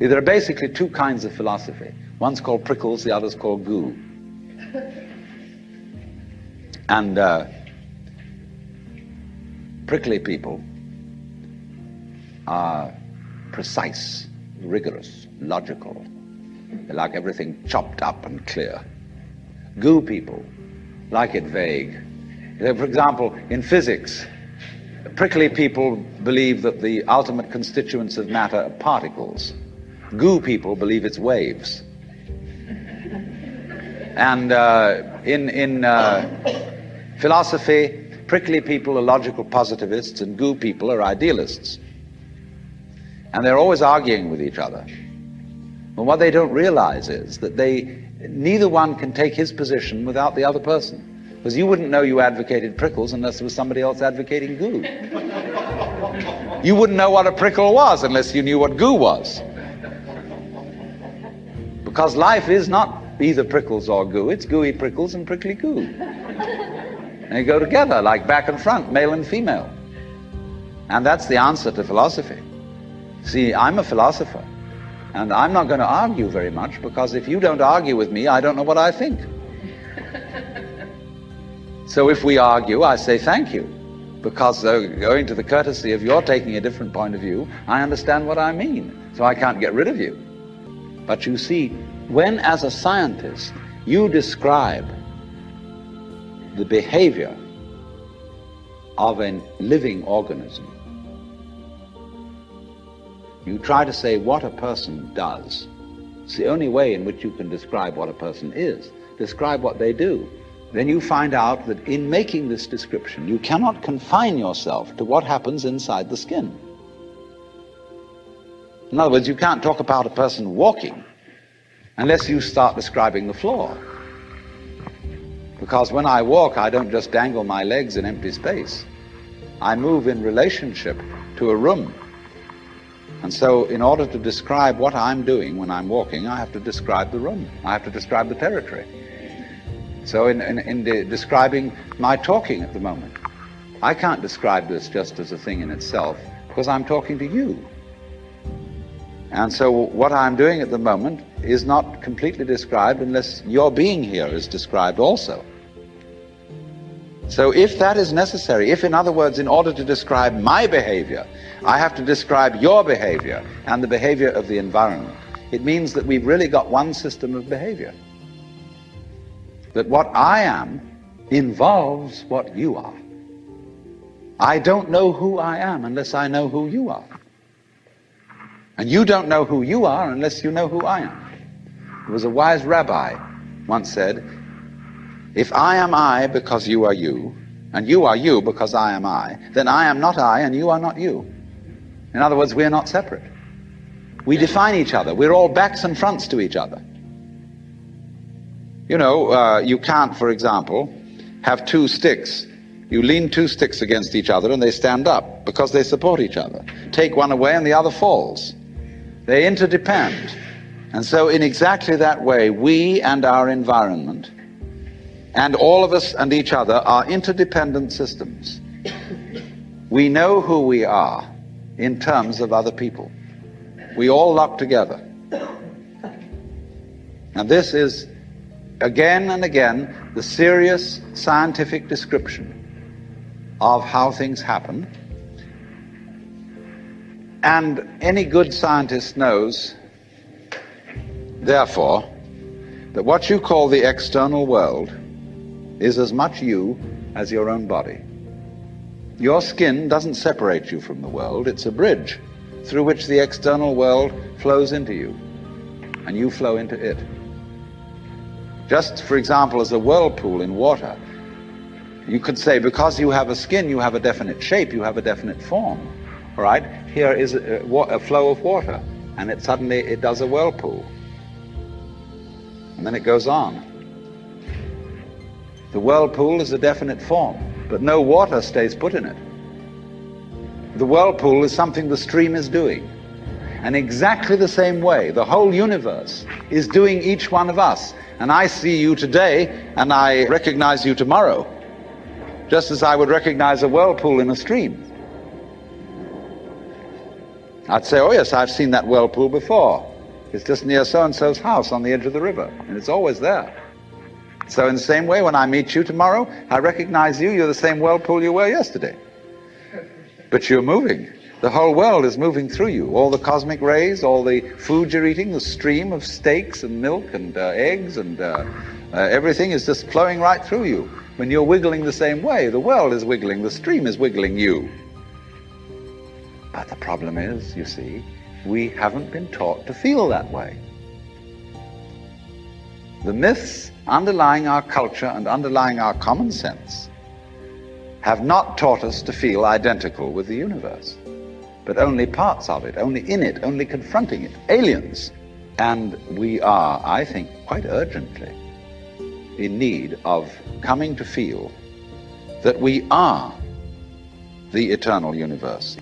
There are basically two kinds of philosophy. One's called prickles, the other's called goo. And prickly people are precise, rigorous, logical. They like everything chopped up and clear. Goo people like it vague. For example, in physics, prickly people believe that the ultimate constituents of matter are particles. Goo people believe it's waves. And in philosophy, prickly people are logical positivists and goo people are idealists. And they're always arguing with each other. But what they don't realize is that neither one can take his position without the other person. Because you wouldn't know you advocated prickles unless there was somebody else advocating goo. You wouldn't know what a prickle was unless you knew what goo was. Because life is not either prickles or goo, it's gooey prickles and prickly goo. And they go together like back and front, male and female. And that's the answer to philosophy. See, I'm a philosopher, and I'm not going to argue very much, because if you don't argue with me, I don't know what I think. So if we argue, I say thank you, because owing to the courtesy of your taking a different point of view, I understand what I mean, so I can't get rid of you. But you see, when as a scientist you describe the behavior of a living organism, you try to say what a person does. It's the only way in which you can describe what a person is. Describe what they do. Then you find out that in making this description, you cannot confine yourself to what happens inside the skin. In other words, you can't talk about a person walking unless you start describing the floor. Because when I walk, I don't just dangle my legs in empty space. I move in relationship to a room. And so in order to describe what I'm doing when I'm walking, I have to describe the room. I have to describe the territory. So in describing my talking at the moment, I can't describe this just as a thing in itself, because I'm talking to you. And so what I'm doing at the moment is not completely described unless your being here is described also. So if that is necessary, if in other words, in order to describe my behavior, I have to describe your behavior and the behavior of the environment, it means that we've really got one system of behavior. That what I am involves what you are. I don't know who I am unless I know who you are. And you don't know who you are unless you know who I am. There was a wise rabbi once said, if I am I because you are you, and you are you because I am I, then I am not I and you are not you. In other words, we are not separate. We define each other. We're all backs and fronts to each other. You know, you can't, for example, have two sticks. You lean two sticks against each other and they stand up because they support each other. Take one away and the other falls. They interdepend. And so in exactly that way, we and our environment and all of us and each other are interdependent systems. We know who we are in terms of other people. We all lock together. And this is, again and again, the serious scientific description of how things happen. And any good scientist knows, therefore, that what you call the external world is as much you as your own body. Your skin doesn't separate you from the world. It's a bridge through which the external world flows into you, and you flow into it. Just, for example, as a whirlpool in water, you could say, because you have a skin, you have a definite shape, you have a definite form. All right? Here is a flow of water, and it suddenly does a whirlpool. And then it goes on. The whirlpool is a definite form, but no water stays put in it. The whirlpool is something the stream is doing. And exactly the same way, the whole universe is doing each one of us. And I see you today, and I recognize you tomorrow, just as I would recognize a whirlpool in a stream. I'd say, oh yes, I've seen that whirlpool before. It's just near so-and-so's house on the edge of the river, and it's always there. So in the same way, when I meet you tomorrow, I recognize you. You're the same whirlpool you were yesterday. But you're moving. The whole world is moving through you. All the cosmic rays, all the food you're eating, the stream of steaks and milk and eggs and everything is just flowing right through you. When you're wiggling the same way, the world is wiggling, the stream is wiggling you. But the problem is, you see, we haven't been taught to feel that way. The myths underlying our culture and underlying our common sense have not taught us to feel identical with the universe, but only parts of it, only in it, only confronting it, aliens. And we are, I think, quite urgently in need of coming to feel that we are the eternal universe.